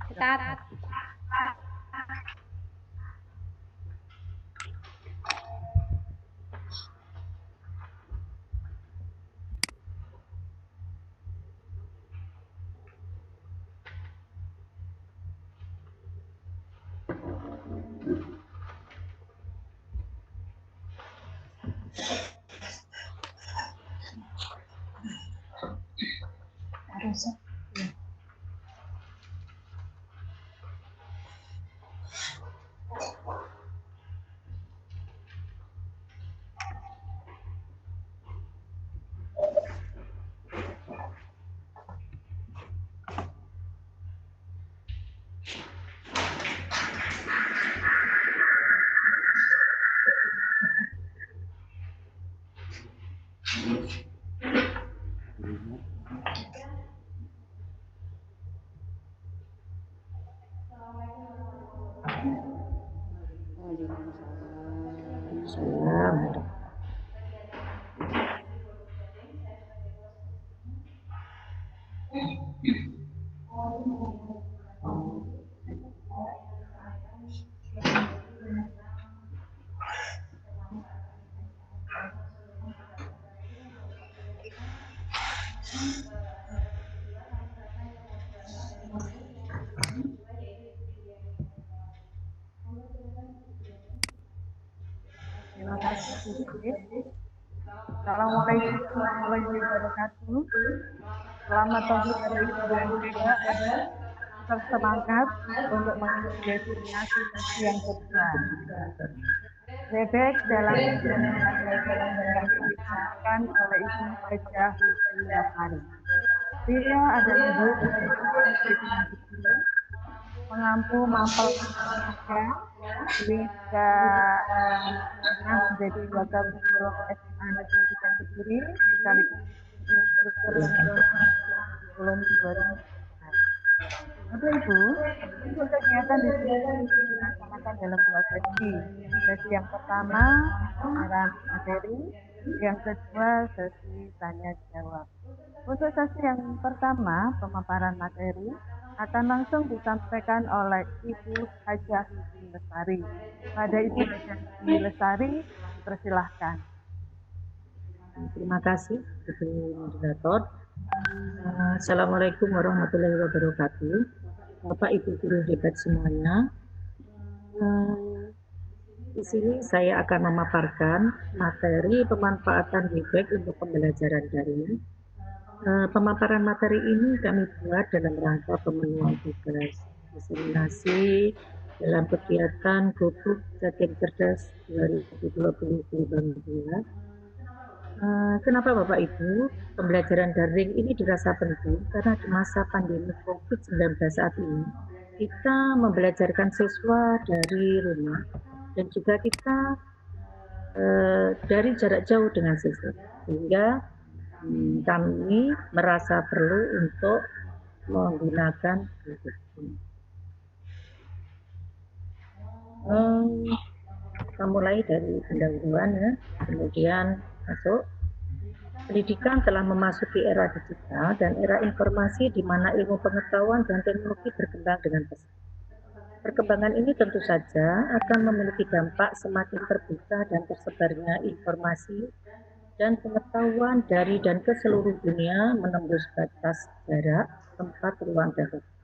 Start. Terima kasih Bu Siti. Assalamualaikum warahmatullahi wabarakatuh. Selamat pagi para ibu dan juga tetap semangat untuk mengikuti destinasi misi yang kedua. Bebek dalam pelajaran yang disampaikan oleh Ibu Hajah Husin Lestari. Dia adalah guru mengampu mapel Indonesia hingga pernah menjadi wakil guru SMA Negeri 3 Kediri sekaligus instruktur kurikulum 2000. Bapak Ibu, untuk kegiatan di sini dilaksanakan dalam 2 sesi. Sesi yang pertama pemaparan materi, yang kedua sesi tanya jawab. Untuk sesi yang pertama pemaparan materi akan langsung disampaikan oleh Ibu Hajah Husin Lestari. Pada Ibu Hajah Husin Lestari, dipersilahkan. Terima kasih, Ibu Moderator. Assalamualaikum warahmatullahi wabarakatuh. Bapak Ibu guru hebat semuanya. Di sini saya akan memaparkan materi pemanfaatan WeBack untuk pembelajaran daring. Pemaparan materi ini kami buat dalam rangka pemenuhan tugas diseminasi dalam kegiatan Gubuk Jatim Cerdas 2020 Bank Dunia. Kenapa Bapak Ibu pembelajaran daring ini dirasa penting? Karena di masa pandemi COVID-19 saat ini kita membelajarkan siswa dari rumah dan juga kita dari jarak jauh dengan siswa, sehingga kami merasa perlu untuk menggunakan kita mulai dari pendahuluan ya, kemudian masuk. Pendidikan telah memasuki era digital dan era informasi di mana ilmu pengetahuan dan teknologi berkembang dengan pesat. Perkembangan ini tentu saja akan memiliki dampak semakin terbuka dan tersebarnya informasi dan pengetahuan dari dan ke seluruh dunia menembus batas jarak, tempat, ruang, dan waktu.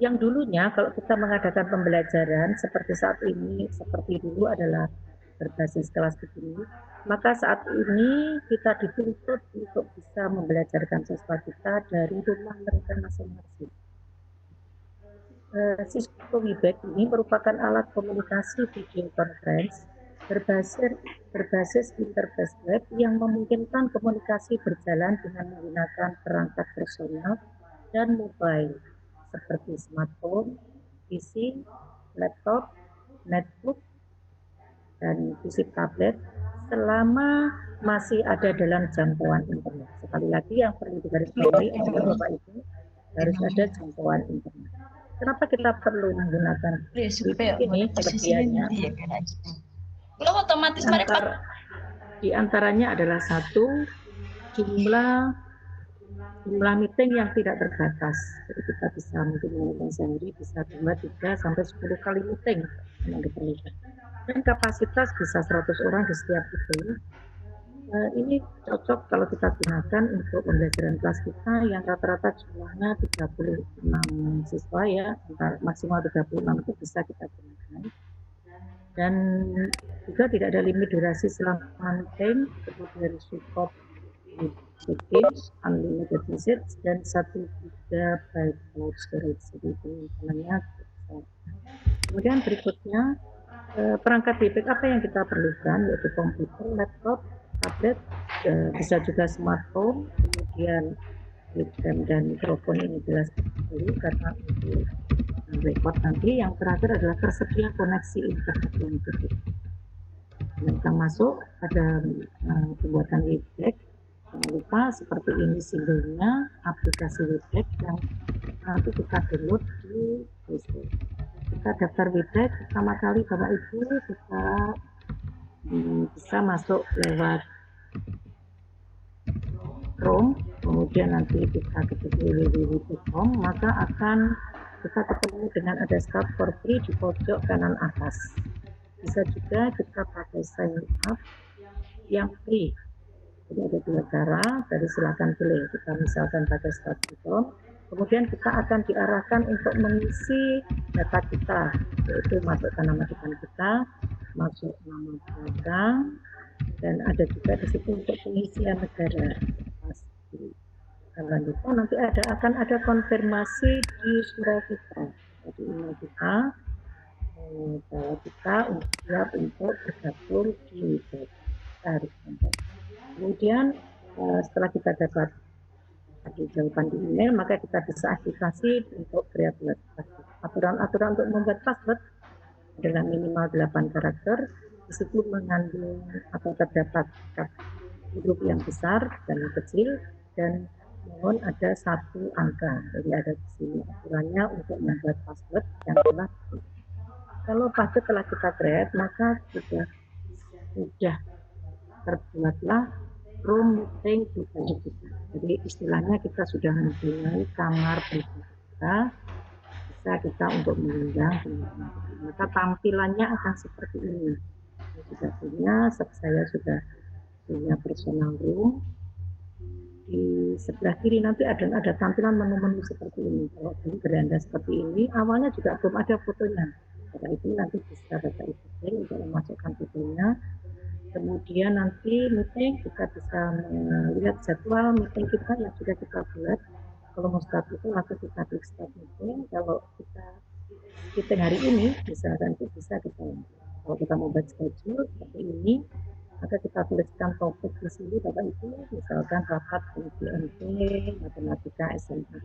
Yang dulunya kalau kita mengadakan pembelajaran seperti saat ini, seperti dulu adalah berbasis kelas begini, maka saat ini kita dituntut untuk bisa membelajarkan siswa kita dari rumah mereka masing-masing. Sistem WeBack ini merupakan alat komunikasi video conference berbasis interface web yang memungkinkan komunikasi berjalan dengan menggunakan perangkat personal dan mobile seperti smartphone, PC, laptop, netbook, dan PC tablet selama masih ada dalam jangkauan internet. Sekali lagi yang perlu digarisbawahi adalah Bapak Ibu harus ada jangkauan internet. Kenapa kita perlu menggunakan ini kelebihannya? Di antaranya adalah satu, jumlah jumlah meeting yang tidak terbatas. Jadi kita bisa mungkin meeting sehari bisa 2, 3, sampai 10 kali meeting yang diperlukan. Dan kapasitas bisa 100 orang di setiap meeting. Ini cocok kalau kita gunakan untuk pembelajaran kelas kita yang rata-rata jumlahnya 36 siswa ya, maksimal 36 itu bisa kita gunakan. Dan juga tidak ada limit durasi selama meeting, kemudian support package, unlimited message, dan 1 GB cloud storage. Jadi penyimpanan besar. Kemudian berikutnya perangkat basic apa yang kita perlukan, yaitu komputer, laptop, tablet, bisa juga smartphone, kemudian webcam dan mikrofon ini jelas dulu karena untuk record nanti. Yang terakhir adalah tersedia koneksi internet yang cukup. Kita masuk pada pembuatan Webex. Jangan lupa seperti ini simbolnya aplikasi Webex yang nanti kita download di Play Store. Kita daftar Webex pertama kali Bapak Ibu kita bisa masuk lewat Chrome, kemudian nanti kita ketik www.webex.com, maka akan kita ketemu dengan ada start for free di pojok kanan atas. Bisa juga kita pakai sign up yang free. Jadi ada 2 cara, jadi silakan pilih. Kita misalkan pakai start button, kemudian kita akan diarahkan untuk mengisi data kita, yaitu masukkan nama depan kita, masuk nama belakang, dan ada juga di situ untuk pengisian negara. Jangan lupa nanti akan ada konfirmasi di surat kita. Jadi email kita bahwa kita siap untuk bergabung di Webex. Kita harus kontak. Kemudian setelah kita dapat jawaban di email, maka kita bisa aktifasi untuk create password. Aturan-aturan untuk membuat password adalah minimal 8 karakter. Di situ mengandung atau terdapat huruf yang besar dan yang kecil, dan mohon ada 1 angka. Jadi ada di sini aturannya untuk membuat password yang telah. Kalau password telah kita create, maka sudah terbuatlah room meeting kita. Jadi istilahnya kita sudah mempunyai kamar pribadi bisa kita untuk mengundang, maka tampilannya akan seperti ini. Saya sudah punya personal room. Di sebelah kiri nanti ada tampilan menu-menu seperti ini. Kalau beranda seperti ini, awalnya juga belum ada fotonya. Setelah itu nanti bisa Bapak Ibu untuk memasukkan fotonya. Kemudian nanti meeting kita bisa melihat jadwal meeting kita yang sudah kita buat. Kalau mau start itu langsung kita klik start meeting. Kalau kita meeting hari ini misalkan itu bisa kita. Kalau kita mau buat schedule seperti ini, maka kita tuliskan topik di sini Bapak Ibu, misalkan rapat PMP matematika SMA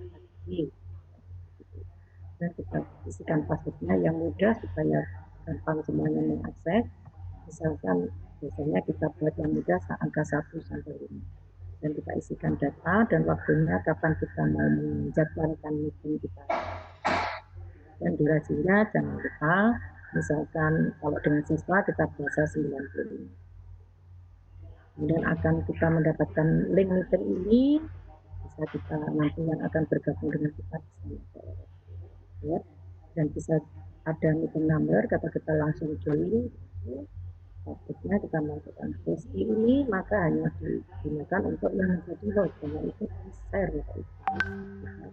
dan kita isikan passwordnya yang mudah supaya gampang semuanya mengakses. Misalkan biasanya kita buat yang mudah angka 1 sampai 5 dan kita isikan data dan waktunya kapan kita mau menjadwalkan meeting kita, dan durasinya jangan lupa misalkan kalau dengan siswa kita biasa 90. Kemudian akan kita mendapatkan link meeting ini, bisa kita nanti yang akan bergabung dengan kita bisa ya, dan bisa ada meeting number, kata kita langsung join. Topiknya kita masukkan sesi ini, maka hanya digunakan untuk yang menjadi host, hanya itu di share ya,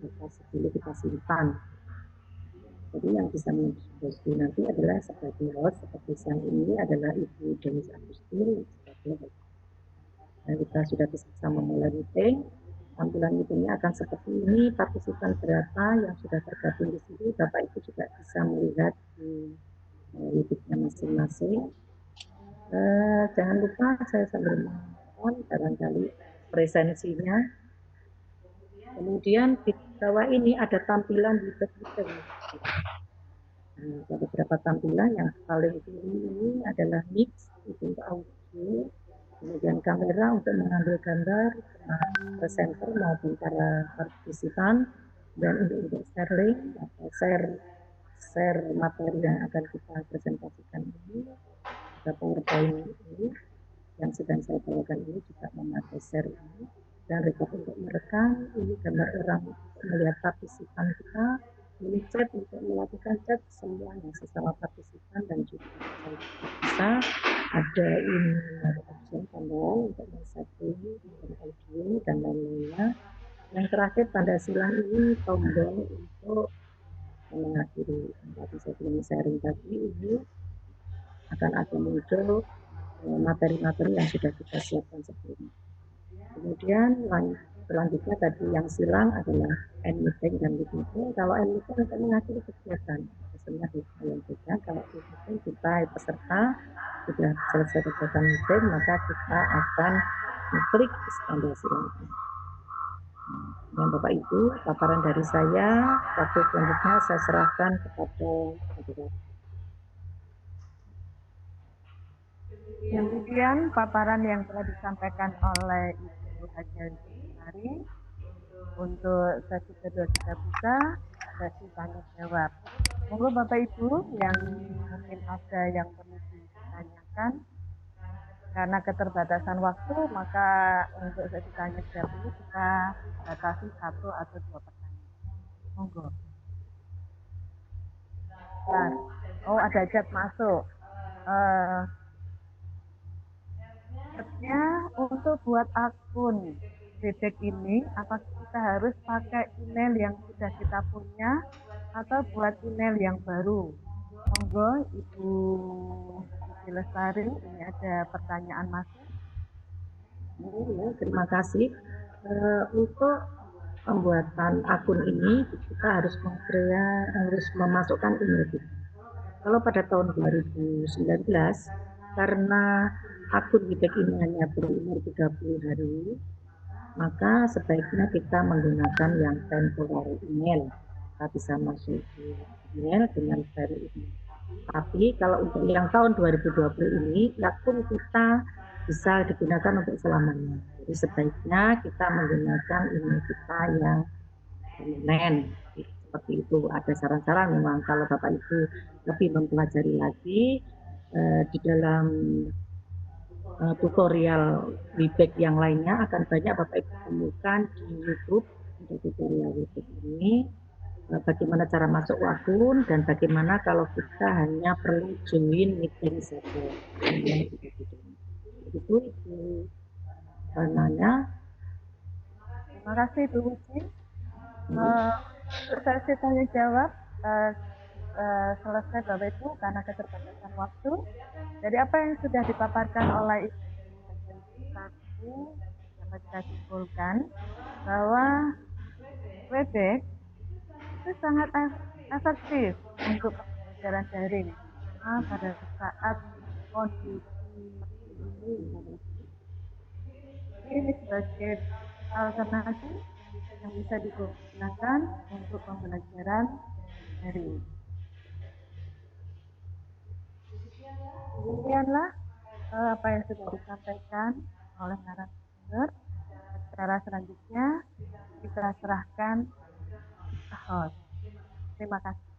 kita dulu kita simpan. Jadi yang bisa menjadi nanti adalah sebagai host, seperti siang ini adalah Ibu Denis Agustin sebagai host. Dan kita sudah bisa memulai meeting. Tampilan meetingnya akan seperti ini. Partisipan berapa yang sudah tergabung di sini, Bapak Ibu juga bisa melihat di YouTube-nya masing-masing. Jangan lupa saya sambil menonton barangkali presensinya. Kemudian di bawah ini ada tampilan di meeting. Ada beberapa tampilan. Yang paling tinggi ini adalah mix untuk audio, kemudian kamera untuk mengambil gambar presenter maupun para partisipan, dan untuk share link atau share materi yang akan kita presentasikan ini. PowerPoint ini yang sedang saya bawakan ini juga memakai share ini. dan record untuk merekam, ini gambar orang untuk melihat partisipan kita, ini chat untuk melakukan chat semua yang sesama partisipan, dan juga bisa ada ini option tombol untuk men-setting audio dan lain-lainnya. Yang terakhir pada silang ini tombol untuk mengakhiri. Tadi saya belum sharing tadi, ini akan ada muncul materi-materi yang sudah kita siapkan sebelumnya. Kemudian selanjutnya tadi yang silang adalah end meeting dan lead meeting. Kalau end meeting untuk mengakhiri kegiatan, biasanya yang beda. Kalau lead meeting kita peserta sudah selesai kegiatan meeting, maka kita akan mengklik tanda silang. Yang Bapak Ibu, paparan dari saya. Waktu selanjutnya saya serahkan kepada Saudara. Kemudian paparan yang telah disampaikan oleh Ibu Hajar Sari untuk sesi kedua kita buka sesi tanya jawab. Monggo Bapak Ibu yang mungkin ada yang perlu ditanyakan. Karena keterbatasan waktu, maka untuk sesi tanya jawab ini kita batasi 1 atau 2 pertanyaan. Monggo. Nah, oh ada chat masuk. Untuk buat akun bebek ini, apakah kita harus pakai email yang sudah kita punya atau buat email yang baru? Monggo Ibu Lestari, ini ada pertanyaan masuk. Terima kasih. Untuk pembuatan akun ini kita harus memasukkan email kita. Kalau pada tahun 2019 karena akun Wibek ini hanya berumur 30 hari, maka sebaiknya kita menggunakan yang temporary email. Kita bisa masuk ke email dengan file ini. Tapi kalau untuk yang tahun 2020 ini, akun kita bisa digunakan untuk selamanya. Jadi sebaiknya kita menggunakan email kita yang permanen. Seperti itu. Ada saran-saran memang kalau Bapak Ibu lebih mempelajari lagi di dalam tutorial Wibek yang lainnya akan banyak Bapak Ibu temukan di YouTube untuk tutorial Wibek ini. Bagaimana cara masuk akun dan bagaimana kalau kita hanya perlu join meeting saja. Itu nanya. Terima kasih Bu Uci. Sesi tanya jawab selesai Bapak Ibu karena keterbatasan waktu. Dari apa yang sudah dipaparkan oleh Ibu dapat kita simpulkan bahwa Webek itu sangat efektif untuk pembelajaran daring pada saat kondisi ini sebagai alternatif yang bisa digunakan untuk pembelajaran daring. Demikianlah apa yang sudah disampaikan oleh narasumber. Secara selanjutnya kita serahkan ke host. Terima kasih.